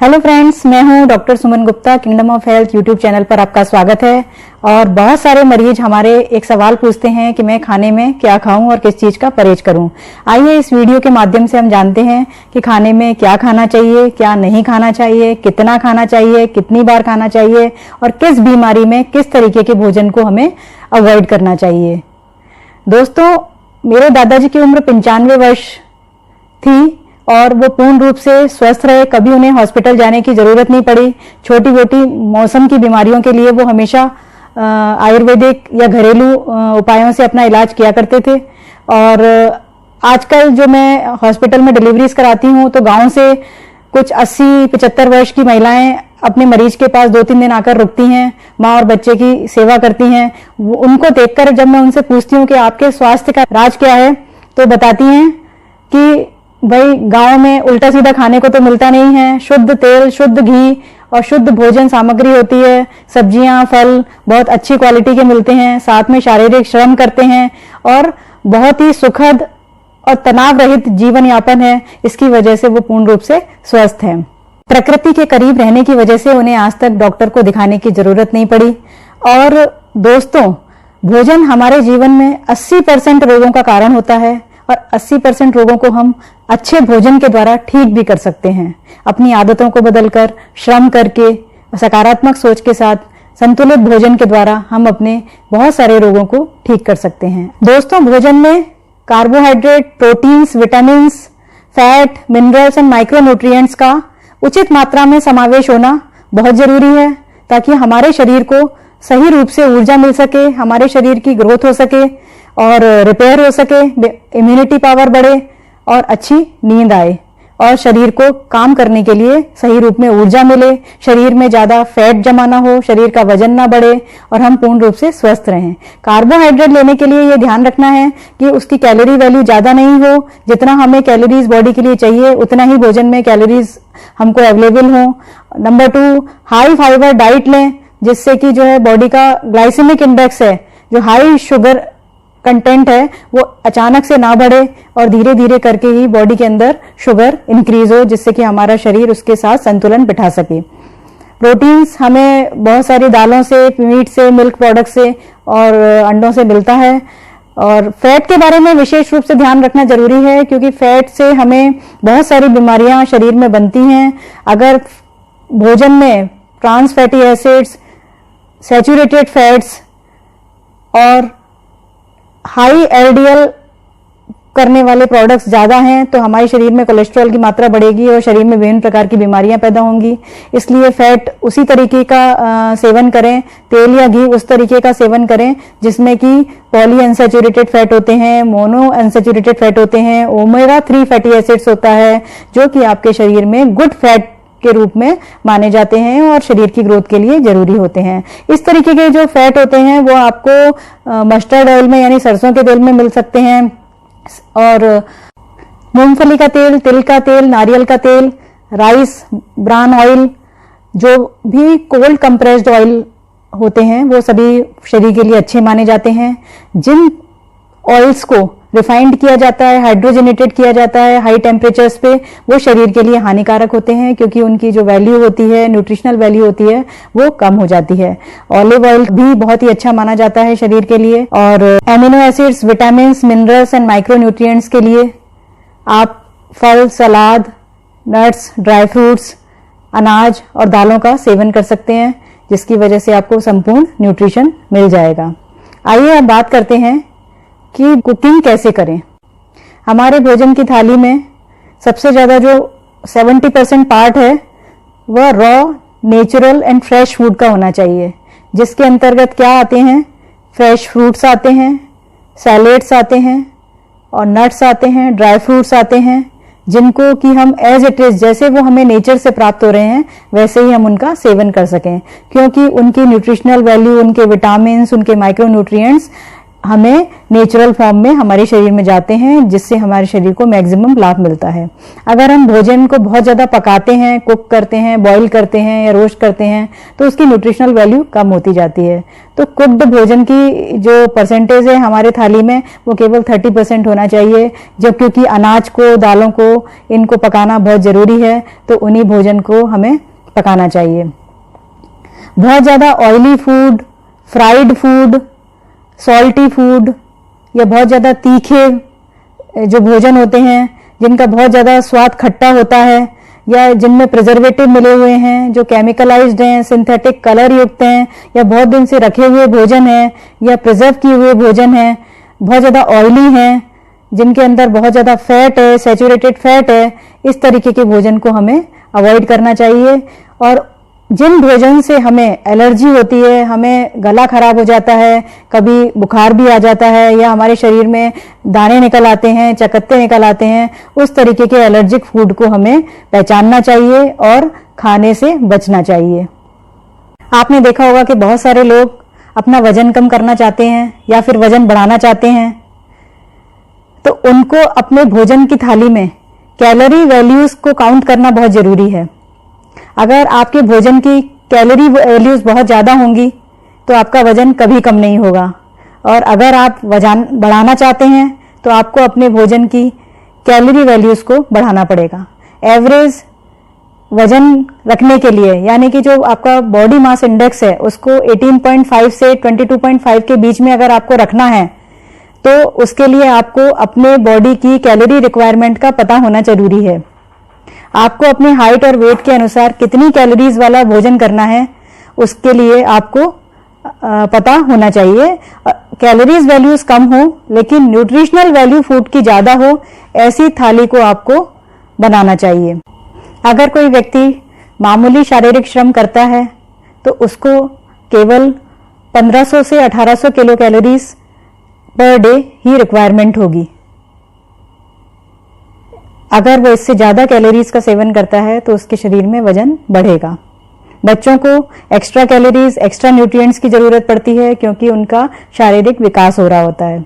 Hello friends, मैं हूं doctor Suman Gupta. Kingdom of health YouTube channel पर आपका स्वागत है। और बहुत सारे मरीज हमारे एक सवाल पूछते हैं कि मैं खाने में क्या खाऊं और किस चीज का परहेज करूं। आइए इस वीडियो के माध्यम से हम जानते हैं कि खाने में क्या खाना चाहिए, क्या नहीं खाना चाहिए, कितना खाना चाहिए, कितनी बार खाना चाहिए और किस बीमारी में किस तरीके के भोजन को हमें अवॉइड करना चाहिए। दोस्तों, मेरे दादाजी की उम्र 95 वर्ष थी और वो पूर्ण रूप से स्वस्थ रहे। कभी उन्हें हॉस्पिटल जाने की जरूरत नहीं पड़ी। छोटी मोटी मौसम की बीमारियों के लिए वो हमेशा आयुर्वेदिक या घरेलू उपायों से अपना इलाज किया करते थे। और आजकल जो मैं हॉस्पिटल में डिलीवरीज कराती हूँ तो गांव से कुछ 80-75 वर्ष की महिलाएं अपने मरीज के पास 2-3 दिन आकर रुकती हैं, माँ और बच्चे की सेवा करती हैं। उनको देखकर जब मैं उनसे पूछती हूँ कि आपके स्वास्थ्य का राज क्या है, तो बताती हैं कि भाई गांव में उल्टा सीधा खाने को तो मिलता नहीं है। शुद्ध तेल, शुद्ध घी और शुद्ध भोजन सामग्री होती है। सब्जियां, फल बहुत अच्छी क्वालिटी के मिलते हैं। साथ में शारीरिक श्रम करते हैं और बहुत ही सुखद और तनाव रहित जीवन यापन है। इसकी वजह से वो पूर्ण रूप से स्वस्थ हैं। प्रकृति के करीब रहने की वजह से उन्हें आज तक डॉक्टर को दिखाने की जरूरत नहीं पड़ी। और दोस्तों, भोजन हमारे जीवन में 80% रोगों का कारण होता है और 80% रोगों को हम अच्छे भोजन के द्वारा ठीक भी कर सकते हैं। अपनी आदतों को बदलकर, श्रम करके, सकारात्मक सोच के साथ संतुलित भोजन के द्वारा हम अपने बहुत सारे रोगों को ठीक कर सकते हैं। दोस्तों, भोजन में carbohydrate, proteins, vitamins, fat, minerals and micronutrients का उचित मात्रा में समावेश होना बहुत जरूरी है ताकि हमारे शरीर को सही रूप से ऊर्जा मिल सके, हमारे शरीर की ग्रोथ हो सके और रिपेयर हो सके, इम्यूनिटी पावर बढ़े और अच्छी नींद आए और शरीर को काम करने के लिए सही रूप में ऊर्जा मिले, शरीर में ज्यादा फैट जमा ना हो, शरीर का वजन ना बढ़े और हम पूर्ण रूप से स्वस्थ रहें। कार्बोहाइड्रेट लेने के लिए ये ध्यान रखना है कि उसकी कैलोरी वैल्यू ज्यादा नहीं हो। जितना हमें कैलोरीज बॉडी के लिए चाहिए उतना ही भोजन में कैलोरीज हमको अवेलेबल हो। नंबर 2, हाई फाइबर डाइट लें जिससे कि जो है बॉडी का ग्लाइसेमिक इंडेक्स है, जो हाई शुगर कंटेंट है, वो अचानक से ना बढ़े और धीरे धीरे करके ही बॉडी के अंदर शुगर इंक्रीज हो, जिससे कि हमारा शरीर उसके साथ संतुलन बिठा सके। प्रोटीन्स हमें बहुत सारी दालों से, मीट से, मिल्क प्रोडक्ट से और अंडों से मिलता है। और फैट के बारे में विशेष रूप से ध्यान रखना जरूरी है क्योंकि फैट से हमें बहुत सारी बीमारियां शरीर में बनती हैं। अगर भोजन में trans fatty acids, saturated fats और हाई एलडीएल करने वाले प्रोडक्ट्स ज्यादा हैं तो हमारे शरीर में कोलेस्ट्रॉल की मात्रा बढ़ेगी और शरीर में विभिन्न प्रकार की बीमारियां पैदा होंगी। इसलिए फैट उसी तरीके का सेवन करें, तेल या घी उस तरीके का सेवन करें जिसमें कि पॉली अनसैचुरेटेड फैट होते हैं, मोनो अनसैचुरेटेड फैट होते हैं, ओमेगा 3 फैटी एसिड्स होता है जो कि आपके शरीर में गुड फैट के रूप में माने जाते हैं और शरीर की ग्रोथ के लिए जरूरी होते हैं। इस तरीके के जो फैट होते हैं वो आपको मस्टर्ड ऑयल में यानी सरसों के तेल में मिल सकते हैं और मूंगफली का तेल, तिल का तेल, नारियल का तेल, राइस ब्रान ऑयल, जो भी कोल्ड कंप्रेस्ड ऑयल होते हैं वो सभी शरीर के लिए अच्छे माने जाते हैं। जिन ऑयल्स को रिफाइंड किया जाता है, हाइड्रोजनेटेड किया जाता है हाई टेम्परेचर्स पे, वो शरीर के लिए हानिकारक होते हैं क्योंकि उनकी जो वैल्यू होती है, न्यूट्रिशनल वैल्यू होती है, वो कम हो जाती है। ऑलिव ऑयल भी बहुत ही अच्छा माना जाता है शरीर के लिए। और amino acids, vitamins, minerals and micronutrients के लिए आप फल, सलाद, नट्स, ड्राई फ्रूट्स, अनाज और दालों का सेवन कर सकते हैं जिसकी वजह से आपको संपूर्ण न्यूट्रिशन मिल जाएगा। आइए अब बात करते हैं कि कुकिंग कैसे करें। हमारे भोजन की थाली में सबसे ज्यादा जो 70% पार्ट है वह raw, natural and fresh food का होना चाहिए, जिसके अंतर्गत क्या आते हैं, फ्रेश फ्रूट्स आते हैं, सैलेड्स आते हैं और नट्स आते हैं, ड्राई फ्रूट्स आते हैं, जिनको कि हम एज इट इज जैसे वो हमें नेचर से प्राप्त हो रहे हैं वैसे ही हम उनका सेवन कर सकें क्योंकि उनकी न्यूट्रिशनल वैल्यू, उनके विटामिन्स, उनके माइक्रोन्यूट्रिएंट्स हमें नेचुरल फॉर्म में हमारे शरीर में जाते हैं, जिससे हमारे शरीर को मैक्सिमम लाभ मिलता है। अगर हम भोजन को बहुत ज्यादा पकाते हैं, कुक करते हैं, बॉईल करते हैं या रोस्ट करते हैं, तो उसकी न्यूट्रिशनल वैल्यू कम होती जाती है। तो कुक्ड भोजन की जो परसेंटेज है हमारे थाली में, वो केवल 30% होना चाहिए। जब क्योंकि अनाज को, दालों को, इनको पकाना बहुत जरूरी है, तो उन्हीं भोजन को हमें पकाना चाहिए। बहुत ज्यादा oily food, fried food, salty food या बहुत ज़्यादा तीखे जो भोजन होते हैं, जिनका बहुत ज़्यादा स्वाद खट्टा होता है या जिनमें प्रिजर्वेटिव मिले हुए हैं, जो केमिकलाइज्ड हैं, सिंथेटिक कलर युक्त हैं, या बहुत दिन से रखे हुए भोजन हैं या प्रिजर्व किए हुए भोजन हैं, बहुत ज़्यादा ऑयली हैं, जिनके अंदर बहुत ज़्यादा फैट है, सैचुरेटेड फैट है, इस तरीके के भोजन को हमें अवॉइड करना चाहिए। और जिन भोजन से हमें एलर्जी होती है, हमें गला खराब हो जाता है, कभी बुखार भी आ जाता है या हमारे शरीर में दाने निकल आते हैं, चकत्ते निकल आते हैं, उस तरीके के एलर्जिक फूड को हमें पहचानना चाहिए और खाने से बचना चाहिए। आपने देखा होगा कि बहुत सारे लोग अपना वजन कम करना चाहते हैं या फिर वजन बढ़ाना चाहते हैं, तो उनको अपने भोजन की थाली में कैलोरी वैल्यूज को काउंट करना बहुत जरूरी है। अगर आपके भोजन की कैलोरी वैल्यूज बहुत ज़्यादा होंगी तो आपका वजन कभी कम नहीं होगा। और अगर आप वजन बढ़ाना चाहते हैं तो आपको अपने भोजन की कैलोरी वैल्यूज को बढ़ाना पड़ेगा। एवरेज वजन रखने के लिए, यानी कि जो आपका बॉडी मास इंडेक्स है, उसको 18.5 से 22.5 के बीच में अगर आपको रखना है, तो उसके लिए आपको अपने बॉडी की कैलोरी रिक्वायरमेंट का पता होना जरूरी है। आपको अपने हाइट और वेट के अनुसार कितनी कैलोरीज वाला भोजन करना है, उसके लिए आपको पता होना चाहिए। कैलोरीज वैल्यूज कम हो लेकिन न्यूट्रिशनल वैल्यू फूड की ज्यादा हो, ऐसी थाली को आपको बनाना चाहिए। अगर कोई व्यक्ति मामूली शारीरिक श्रम करता है तो उसको केवल 1500 से 1800 किलो कैलोरीज पर डे ही रिक्वायरमेंट होगी। अगर वो इससे ज्यादा कैलोरीज का सेवन करता है तो उसके शरीर में वजन बढ़ेगा। बच्चों को एक्स्ट्रा कैलोरीज, एक्स्ट्रा न्यूट्रिएंट्स की जरूरत पड़ती है क्योंकि उनका शारीरिक विकास हो रहा होता है।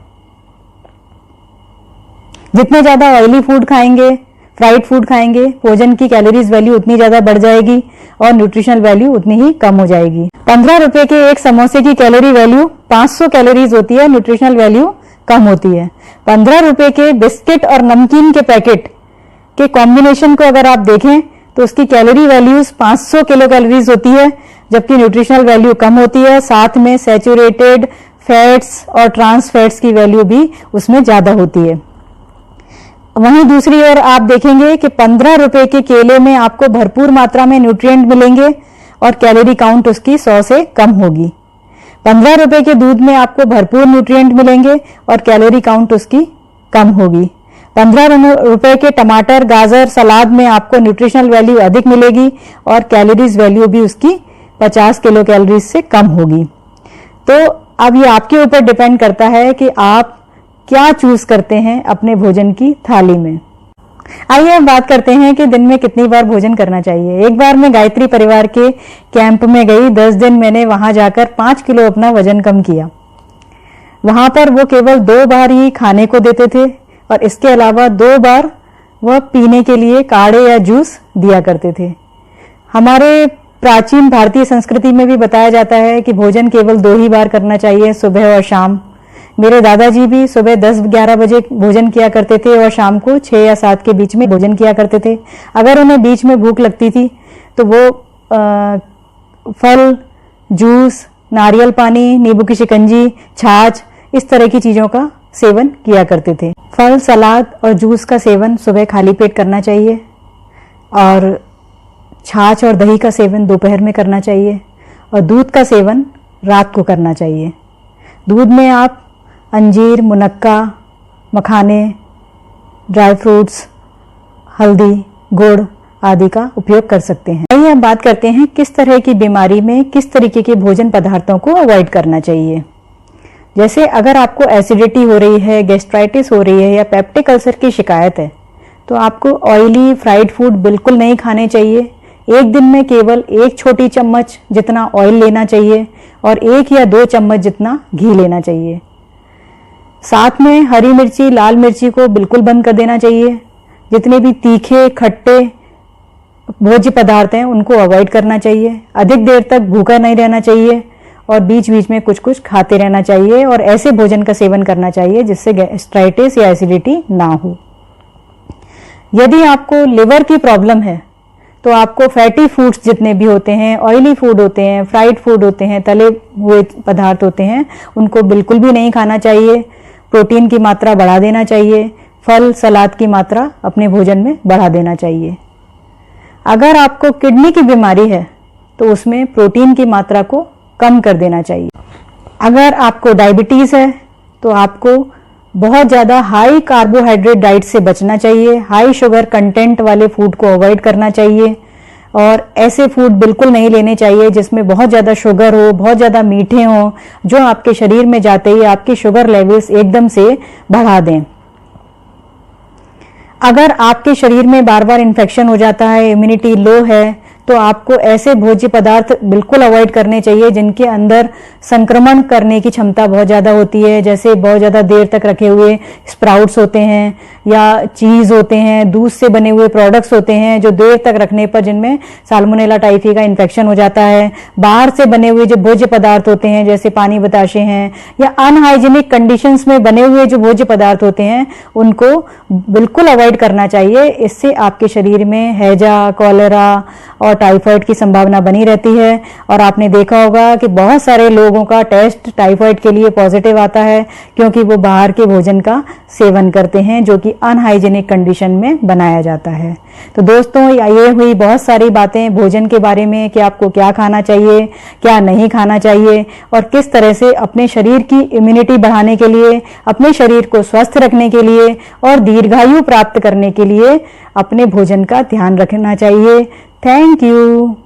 जितने ज्यादा ऑयली फूड खाएंगे, फ्राइड फूड खाएंगे, भोजन की कैलोरीज वैल्यू उतनी ज्यादा बढ़ जाएगी और न्यूट्रिशनल वैल्यू उतनी ही कम हो जाएगी। 15 रुपए के एक समोसे की कैलोरी वैल्यू 500 कैलोरीज होती है, न्यूट्रिशनल वैल्यू कम होती है। 15 रुपए के बिस्किट और नमकीन के पैकेट के कॉम्बिनेशन को अगर आप देखें तो उसकी कैलोरी वैल्यूज 500 किलो कैलोरीज होती है, जबकि न्यूट्रिशनल वैल्यू कम होती है। साथ में सैचुरेटेड फैट्स और ट्रांस फैट्स की वैल्यू भी उसमें ज्यादा होती है। वहीं दूसरी ओर आप देखेंगे कि 15 रुपए के केले में आपको भरपूर मात्रा में न्यूट्रिएंट मिलेंगे और कैलोरी काउंट उसकी 100 से कम होगी। 15 रुपए के दूध में आपको भरपूर न्यूट्रिएंट मिलेंगे और कैलोरी काउंट उसकी कम होगी। 15 रुपए के टमाटर, गाजर, सलाद में आपको न्यूट्रिशनल वैल्यू अधिक मिलेगी और कैलोरीज वैल्यू भी उसकी 50 किलो कैलोरीज से कम होगी। तो अब ये आपके ऊपर डिपेंड करता है कि आप क्या चूज करते हैं अपने भोजन की थाली में। आइए अब बात करते हैं कि दिन में कितनी बार भोजन करना चाहिए। एक बार मैं गायत्री परिवार के कैंप में गई, 10 दिन मैंने वहां जाकर 5 किलो अपना वजन कम किया। वहां पर वो केवल 2 बार ही खाने को देते थे और इसके अलावा 2 बार वह पीने के लिए काढ़े या जूस दिया करते थे। हमारे प्राचीन भारतीय संस्कृति में भी बताया जाता है कि भोजन केवल 2 ही बार करना चाहिए, सुबह और शाम। मेरे दादाजी भी सुबह 10-11 बजे भोजन किया करते थे और शाम को 6 या 7 के बीच में भोजन किया करते थे। अगर उन्हें बीच में भूख लगती थी तो वो फल, जूस, नारियल पानी, नींबू की शिकंजी, छाछ, इस तरह की चीजों का सेवन किया करते थे। फल, सलाद और जूस का सेवन सुबह खाली पेट करना चाहिए और छाछ और दही का सेवन दोपहर में करना चाहिए और दूध का सेवन रात को करना चाहिए। दूध में आप अंजीर, मुनक्का, मखाने, ड्राई फ्रूट्स, हल्दी, गुड़ आदि का उपयोग कर सकते हैं। आइए अब बात करते हैं किस तरह की बीमारी में किस तरीके के भोजन पदार्थों को अवॉइड करना चाहिए। जैसे अगर आपको एसिडिटी हो रही है, गैस्ट्राइटिस हो रही है या पेप्टिक अल्सर की शिकायत है तो आपको ऑयली फ्राइड फूड बिल्कुल नहीं खाने चाहिए। एक दिन में केवल 1 छोटी चम्मच जितना ऑयल लेना चाहिए और 1 या 2 चम्मच जितना घी लेना चाहिए। साथ में हरी मिर्ची, लाल मिर्ची को बिल्कुल बंद कर देना चाहिए। जितने भी तीखे, खट्टे भोज्य पदार्थ हैं उनको अवॉइड करना चाहिए। अधिक देर तक भूखा नहीं रहना चाहिए और बीच बीच में कुछ कुछ खाते रहना चाहिए और ऐसे भोजन का सेवन करना चाहिए जिससे गैस्ट्राइटिस या एसिडिटी ना हो। यदि आपको लिवर की प्रॉब्लम है तो आपको फैटी फूड्स जितने भी होते हैं, ऑयली फूड होते हैं, फ्राइड फूड होते हैं, तले हुए पदार्थ होते हैं, उनको बिल्कुल भी नहीं खाना चाहिए। प्रोटीन की मात्रा बढ़ा देना चाहिए। फल, सलाद की मात्रा अपने भोजन में बढ़ा देना चाहिए। अगर आपको किडनी की बीमारी है तो उसमें प्रोटीन की मात्रा को कम कर देना चाहिए। अगर आपको डायबिटीज है तो आपको बहुत ज़्यादा हाई कार्बोहाइड्रेट डाइट से बचना चाहिए। हाई शुगर कंटेंट वाले फूड को अवॉइड करना चाहिए और ऐसे फूड बिल्कुल नहीं लेने चाहिए जिसमें बहुत ज़्यादा शुगर हो, बहुत ज़्यादा मीठे हो, जो आपके शरीर में जाते ही आपकी शुगर लेवल्स एकदम से बढ़ा दें। अगर आपके शरीर में बार बार इन्फेक्शन हो जाता है, इम्यूनिटी लो है, तो आपको ऐसे भोज्य पदार्थ बिल्कुल अवॉइड करने चाहिए जिनके अंदर संक्रमण करने की क्षमता बहुत ज़्यादा होती है। जैसे बहुत ज़्यादा देर तक रखे हुए स्प्राउट्स होते हैं या चीज़ होते हैं, दूध से बने हुए प्रोडक्ट्स होते हैं जो देर तक रखने पर जिनमें साल्मोनेला टाइफी का इन्फेक्शन हो जाता है। बाहर से बने हुए जो भोज्य पदार्थ होते हैं जैसे पानी बताशे हैं या अनहाइजीनिक कंडीशंस में बने हुए जो भोज्य पदार्थ होते हैं उनको बिल्कुल अवॉइड करना चाहिए। इससे आपके शरीर में हैजा, कॉलेरा और टाइफाइड की संभावना बनी रहती है। और आपने देखा होगा कि बहुत सारे लोगों का टेस्ट टाइफाइड के लिए पॉजिटिव आता है क्योंकि वो बाहर के भोजन का सेवन करते हैं जो कि अनहाइजीनिक कंडीशन में बनाया जाता है। तो दोस्तों, ये हुई बहुत सारी बातें भोजन के बारे में कि आपको क्या खाना चाहिए, क्या नहीं खाना चाहिए और किस तरह से अपने शरीर की इम्यूनिटी बढ़ाने के लिए, अपने शरीर को स्वस्थ रखने के लिए और दीर्घायु प्राप्त करने के लिए अपने भोजन का ध्यान रखना चाहिए। Thank you.